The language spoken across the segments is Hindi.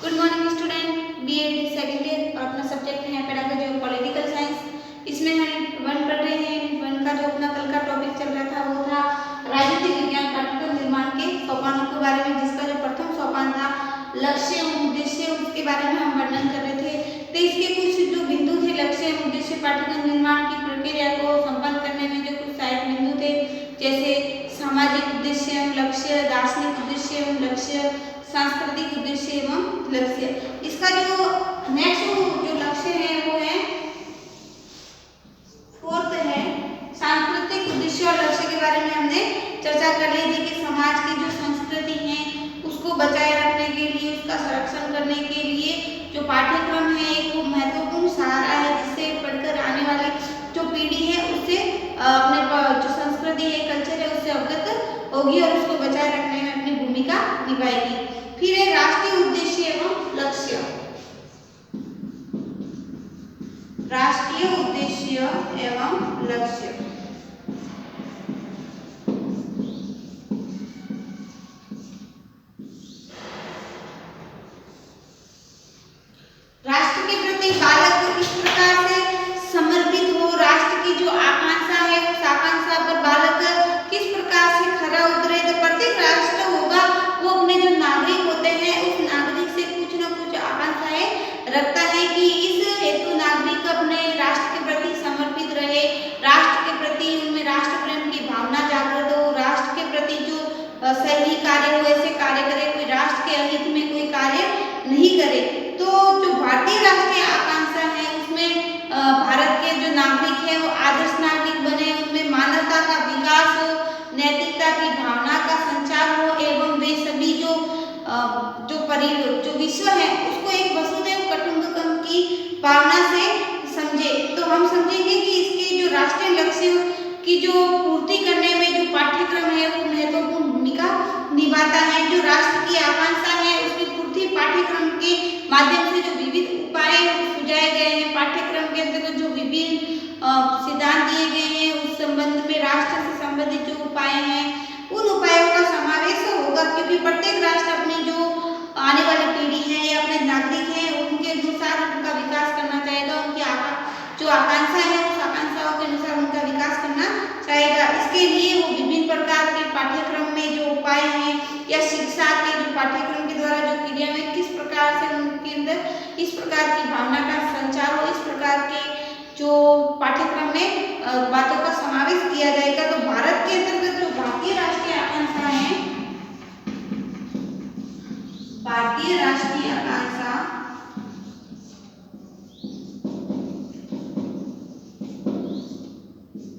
Good morning student, BEd second year और अपना सब्जेक्ट है पेडागोजी और पॉलिटिकल साइंस। इसमें हम वन पढ़ रहे हैं। वन का जो अपना कल का टॉपिक चल रहा था वो था राजनीतिक विज्ञान पाठ्यक्रम निर्माण के सोपानों के बारे में, जिसका जो प्रथम सोपान था लक्ष्य एवं उद्देश्य, उसके बारे में हम वर्णन कर रहे थे। तो इसके कुछ जो बिंदु थे लक्ष्य एवं उद्देश्य पाठ्यक्रम निर्माण की प्रक्रिया को संपन्न करने में, जो कुछ सहायक बिंदु थे जैसे सामाजिक उद्देश्य एवं लक्ष्य, दार्शनिक उद्देश्य एवं लक्ष्य, सांस्कृतिक उद्देश्य एवं लक्ष्य। इसका जो नेक्स्ट जो लक्ष्य है वो है फोर्थ है सांस्कृतिक उद्देश्य और लक्ष्य के बारे में हमने चर्चा कर ली थी कि समाज की जो संस्कृति है उसको बचाए रखने के लिए, उसका संरक्षण करने के लिए जो पाठ्यक्रम है एक वो महत्वपूर्ण सहारा है, जिससे पढ़कर आने वाली जो पीढ़ी है उससे अपने जो संस्कृति है, कल्चर है, उससे अवगत होगी और उसको बचाए रखने में अपनी भूमिका निभाएगी। फिर है राष्ट्रीय उद्देश्य एवं लक्ष्य। राष्ट्रीय उद्देश्य एवं लक्ष्य राष्ट्र के प्रति बालक किस प्रकार से समर्पित हो, राष्ट्र की जो आकांक्षा है उस आकांक्षा पर बालक किस प्रकार से खरा उतरे। तो प्रत्येक राष्ट्र होगा वो अपने जो नागरिक होते हैं उस नागरिक से कुछ न कुछ आकांक्षाएं रखता है कि इस हेतु नागरिक अपने राष्ट्र के प्रति समर्पित रहे, राष्ट्र के प्रति उनमें राष्ट्र प्रेम की भावना जागृत हो, राष्ट्र के प्रति जो सही कार्य हो ऐसे कार्य करे, कोई राष्ट्र के अहित में कोई कार्य नहीं करे। तो जो भारतीय राष्ट्रीय आकांक्षा है उसमें भारत के जो नागरिक है वो आदर्श नागरिक बने, उनमें मानवता का विकास हो, नैतिकता की भावना का संचार हो एवं वे सभी जो विश्व है उसको एक वसुधैव कुटुंबकम की भावना से समझे। तो हम समझेंगे कि इसके जो राष्ट्रीय लक्ष्य की जो पूर्ति करने में जो पाठ्यक्रम है वो महत्वपूर्ण भूमिका निभाता है। जो राष्ट्र की आकांक्षा है उसकी पूर्ति पाठ्यक्रम के माध्यम से जो विविध उपाय सुझाए गए हैं, पाठ्यक्रम के अंतर्गत जो विभिन्न सिद्धांत दिए गए हैं उस संबंध में राष्ट्र से संबंधित जो उपाय हैं उन उपायों का समावेश होगा, क्योंकि प्रत्येक राष्ट्र अपनी जो आने वाली पीढ़ी है या अपने नागरिक हैं उनके अनुसार उनका विकास करना चाहेगा, उनकी जो आकांक्षा है उस आकांक्षाओं के अनुसार उनका विकास करना चाहेगा। इसके लिए वो विभिन्न प्रकार के पाठ्यक्रम में जो उपाय हैं या शिक्षा के जो पाठ्यक्रम के द्वारा जो क्रिया में किस प्रकार से उनके अंदर इस प्रकार की भावना का संचार हो, इस प्रकार के जो पाठ्यक्रम में बातों का समावेश किया जाएगा। तो भारत के अंतर्गत जो भारतीय राष्ट्रीय आकांक्षा है, भारतीय राष्ट्रीय आकांक्षा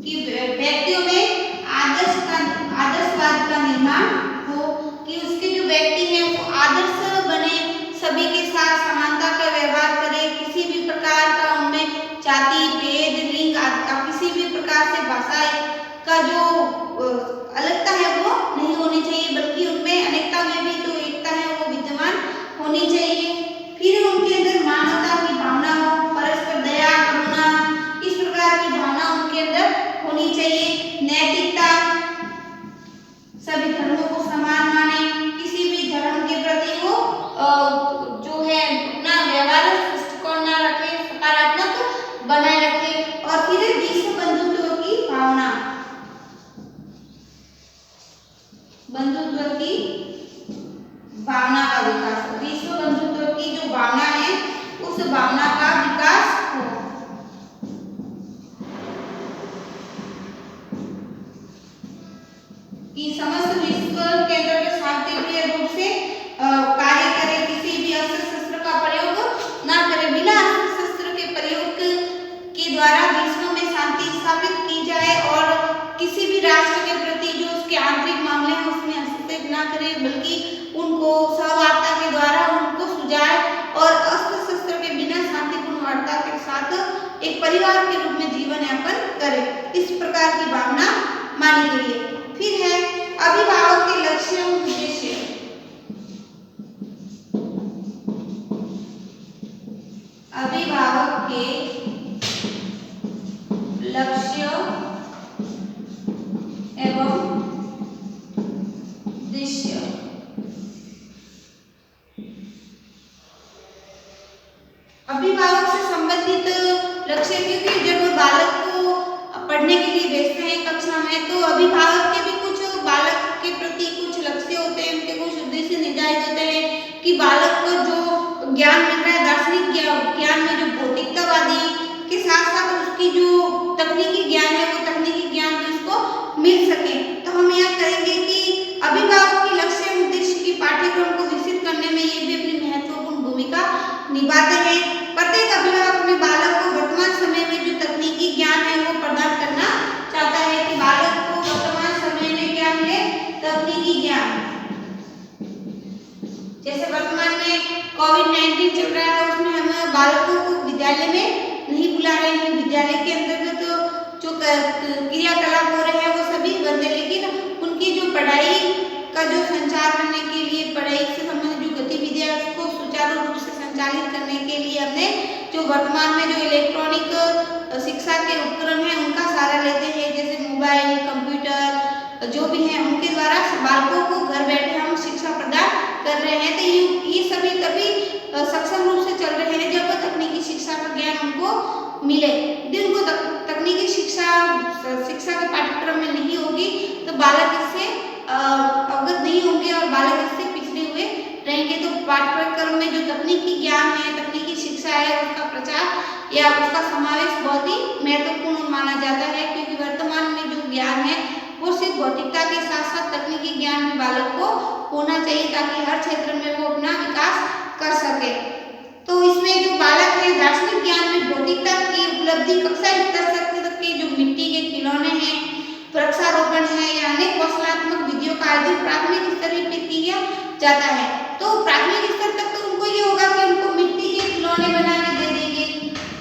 कि व्यक्तियों में आदर्शवाद का निर्माण हो, कि उसके जो व्यक्ति हैं वो आदर्श बने, सभी के साथ समानता का व्यवहार करे, किसी भी प्रकार का उनमें जाति भेद लिंग किसी भी प्रकार से भाषा का जो अलगता है वो नहीं होनी चाहिए, बल्कि उनमें अनेकता में भी जो एकता है वो विद्यमान होनी चाहिए। फिर उनके अंदर मानवता की भावना हो, परस्पर दया करुणा इस प्रकार की भावना उनके अंदर होनी चाहिए। नैतिकता, सभी धर्मों को समान माने, किसी भी धर्म के प्रति वो जो है अपना व्यवहार दृष्टिकोण ना रखे, सकारात्मक बनाए रखे। और फिर विश्व बंधुत्व की भावना, बंधुत्व की भावना का विकास, विश्व बंधुत्व की जो भावना है उस भावना का विकास हो। कि समस्त विश्व के अंतर्गत शांतिप्रिय रूप से कार्य करे, किसी भी अस्त्र शस्त्र का प्रयोग ना करे, बिना अस्त्र शस्त्र के प्रयोग के द्वारा विश्व में शांति स्थापित की जाए और किसी भी राष्ट्र के प्रति जो उसके आंतरिक मामले हैं उसमें हस्तक्षेप ना करे, बल्कि उनको सहवार्ता के द्वारा उनको सुलझाए और अस्त्र शस्त्र के बिना शांतिपूर्ण वार्ता के साथ एक परिवार के रूप में जीवन यापन करे, इस प्रकार की भावना मानी गई है। फिर है अभिभावक के लक्ष्य और उद्देश्य। अभिभावक के लक्ष्य एवं उद्देश्य। अभिभावक से संबंधित लक्ष्य, क्योंकि जब बालक को पढ़ने के लिए भेजते हैं कक्षा में, तो अभिभावक के भी कुछ बालक के प्रति कुछ लक्ष्य होते हैं, उनके कुछ उद्देश्य निर्धारित होते हैं कि बालक को जो ज्ञान मिल रहा है दार्शनिक ज्ञान में, जो भौतिकतावादी के साथ साथ उसकी जो तकनीकी ज्ञान है वो तकनीकी ज्ञान भी उसको मिल सके। तो हम यह करेंगे कि अभिभावक के लक्ष्य उद्देश्य की पाठ्यक्रम को विकसित करने में ये भी अपनी महत्वपूर्ण भूमिका निभाते हैं। प्रत्येक अभिभावक अपने बालक को वर्तमान समय में जो तकनीकी ज्ञान है वो प्रदान करना चाहता है कि बालक को वर्तमान समय में क्या मिले, तकनीकी ज्ञान। जैसे वर्तमान में कोविड-19 चल रहा है, उसमें हम बालकों को विद्यालय में नहीं बुला रहे हैं। विद्यालय के अंतर्गत जो क्रियाकलाप हो रहे हैं वो सभी बंद है, लेकिन उनकी जो पढ़ाई का जो संचार करने के लिए, पढ़ाई से संबंधित जो गतिविधियां उसको सुचारू रूप से संचालित करने के लिए हमने जो वर्तमान में जो इलेक्ट्रॉनिक शिक्षा के उपकरण हैं उनका सहारा लेते हैं, जैसे मोबाइल, कंप्यूटर जो भी हैं उनके द्वारा बालकों को घर बैठे हम शिक्षा प्रदान कर रहे हैं। तो ये सभी तभी सक्षम रूप से चल रहे हैं जब तकनीकी शिक्षा का ज्ञान उनको मिले। यदि उनको तकनीकी शिक्षा के पाठ्यक्रम में नहीं होगी तो बालक इससे अवगत नहीं होंगे और बालक इससे पिछड़े हुए रहेंगे। तो पाठ्यक्रम में जो तकनीकी ज्ञान है, तकनीकी शिक्षा है, उसका प्रचार या उसका समावेश बहुत ही महत्वपूर्ण माना जाता है, क्योंकि वर्तमान में जो ज्ञान है वो सिर्फ भौतिकता के साथ साथ तकनीकी ज्ञान भी बालक को होना चाहिए ताकि हर क्षेत्र में वो अपना विकास कर सके। तो इसमें जो बालक है दार्शनिक ज्ञान में भौतिकता की उपलब्धि कक्षा स्तर तक के जो मिट्टी के खिलौने हैं, वृक्षारोपण है या अनेक कौशलात्मक विधियों का आयोजन प्राथमिक स्तर पर किया जाता है। तो प्राथमिक स्तर तक तो उनको ये होगा कि उनको मिट्टी के खिलौने बनाने दे देंगे,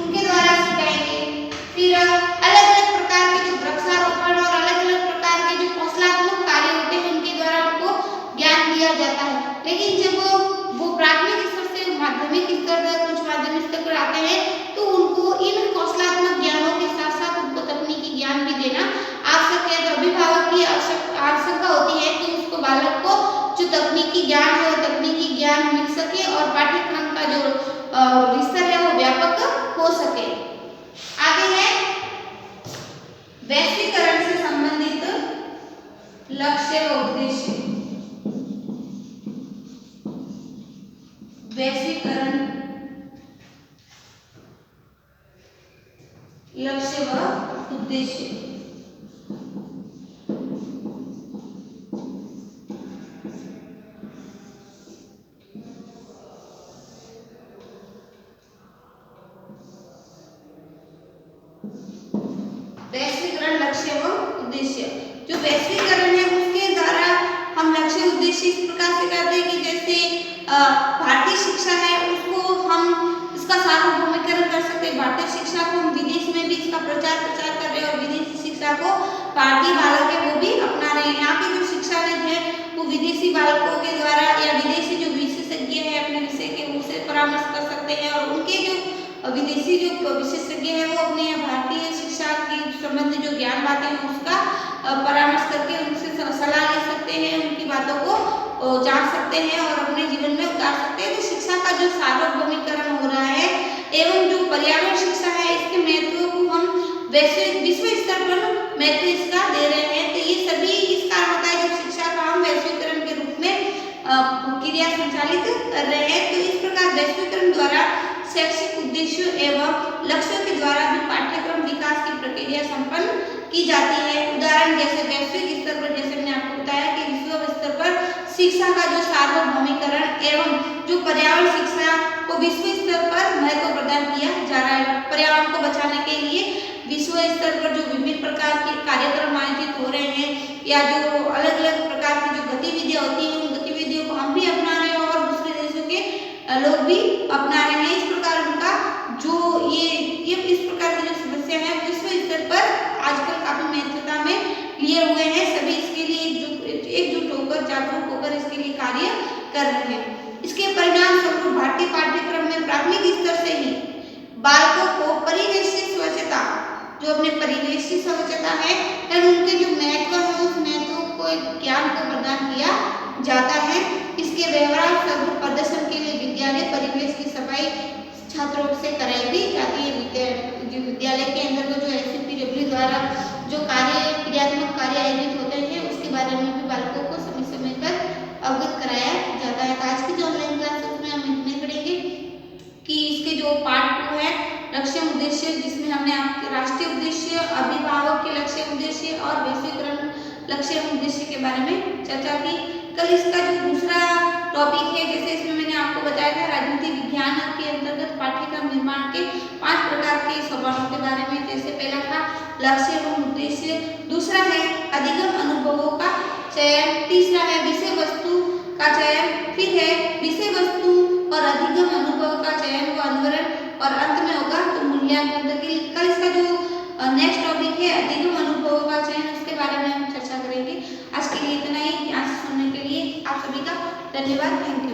उनके द्वारा सिखाएंगे। फिर अलग अलग प्रकार के जो वृक्षारोपण और अलग अलग प्रकार के जो कौशलात्मक कार्य होते हैं उनके द्वारा उनको ज्ञान दिया जाता है। लेकिन जब वो प्राथमिक स्तर से माध्यमिक स्तर तक, उच्च माध्यमिक स्तर पर आते हैं तो उनको इन कौशलात्मक ज्ञानों के साथ साथ उनको तकनीकी ज्ञान भी देना आवश्यक है। तो अभिभावक की आवश्यकता होती है कि उसको बालक को जो तकनीकी ज्ञान है वो तकनीकी ज्ञान मिल सके और पाठ्यक्रम का जो विस्तार है वो व्यापक हो सके। आगे है वैश्वीकरण से संबंधित लक्ष्य व उद्देश्य। वैश्वीकरण लक्ष्य व उद्देश्य। वैश्वीकरण लक्ष्य व उद्देश्य। जो वैश्वीकरण है उसके द्वारा हम लक्ष्य उद्देश्य इस प्रकार से करते हैं कि जैसे भारतीय शिक्षा है उसको हम इसका सार्वभौमिकरण कर सकते हैं। भारतीय शिक्षा को हम विदेश में भी इसका प्रचार कर रहे हैं और विदेशी शिक्षा को भारतीय बालक है वो भी अपना रहे हैं। यहाँ की जो शिक्षाविद है वो विदेशी बालकों के द्वारा या विदेशी जो विशेषज्ञ है अपने विषय के उनसे परामर्श कर सकते हैं और उनके जो विदेशी जो विशेषज्ञ है वो अपने भारतीय शिक्षा के संबंधी जो ज्ञान बातें हैं उसका परामर्श करके उनसे सलाह ले सकते हैं, उनकी बातों को जान सकते हैं और अपने जीवन में उतार सकते हैं। तो शिक्षा का जो सार्वभौमिकरण हो रहा है एवं जो पर्यावरण शिक्षा है इसके महत्व को हम विश्व स्तर पर महत्व इसका दे रहे हैं। तो ये सभी इस कारण होता है जब शिक्षा का हम वैश्वीकरण के रूप में क्रिया संचालित कर रहे हैं। तो इस प्रकार वैश्वीकरण द्वारा शैक्षिक उद्देश्यों एवं लक्ष्यों के द्वारा भी पाठ्यक्रम विकास की प्रक्रिया संपन्न की जाती है। उदाहरण जैसे वैश्विक स्तर पर, जैसे मैंने आपको बताया कि विश्व स्तर पर शिक्षा का जो सार्वभौमिकरण एवं जो पर्यावरण शिक्षा को विश्व स्तर पर महत्व प्रदान किया जा रहा है। पर्यावरण को बचाने के लिए विश्व स्तर पर जो विभिन्न प्रकार के कार्यक्रम आयोजित हो रहे हैं या जो अलग अलग प्रकार की जो गतिविधियां होती हैं उन गतिविधियों को हम भी अपना रहे हैं और दूसरे देशों के लोग भी अपना रहे हैं। इस प्रकार उनका जो ये इस प्रकार की जो समस्या है विश्व स्तर पर आजकल काफी महत्वता में लिए हुए हैं। सभी इसके लिए एकजुट होकर जागरूक होकर इसके लिए कार्य कर रहे हैं। इसके परिणाम स्वरूप भारतीय पाठ्यक्रम में प्राथमिक स्तर से ही बालकों को परिवेश की स्वच्छता, जो अपने परिवेश की स्वच्छता है और उनके जो महत्व है उस महत्व को ज्ञान को प्रदान किया जाता है। इसके व्यवहार स्वरूप प्रदर्शन के लिए विद्यालय परिवेश की सफाई, छात्रों से कराई भी जाती है। विद्यालय के अंतर्गत जो SCPW द्वारा जो क्रियात्मक कार्य आयोजित होते हैं उसके बारे में भी बालकों को समय समय पर अवगत कराया जाता है। आज की जो ऑनलाइन क्लास है उसमें हम इतने पढ़ेंगे कि इसके जो पार्ट 2 है लक्ष्य उद्देश्य, जिसमें हमने आपके राष्ट्रीय उद्देश्य, अभिभावक के लक्ष्य उद्देश्य और वैश्वीकरण लक्ष्य उद्देश्य के बारे में चर्चा की। कल इसका जो दूसरा टॉपिक है, जैसे इसमें मैंने आपको बताया था राजनीति विज्ञान के अंतर्गत पाठ्यक्रम निर्माण के 5 प्रकार के सवालों के बारे में। जैसे पहला था लक्ष्य एवं उद्देश्य, दूसरा है अधिगम अनुभवों का चयन, तीसरा है विषय वस्तु का चयन, फिर है विषय वस्तु और अधिगम अनुभव का चयन व अनुवरण, और अंत में होगा तो मूल्यांकन। कल इसका जो नेक्स्ट टॉपिक है अधिगम अनुभवों का चयन, उसके बारे में हम चर्चा करेंगे। आज के लिए इतना ही। यहाँ से सुनने के लिए आप सभी का धन्यवाद। Thank you.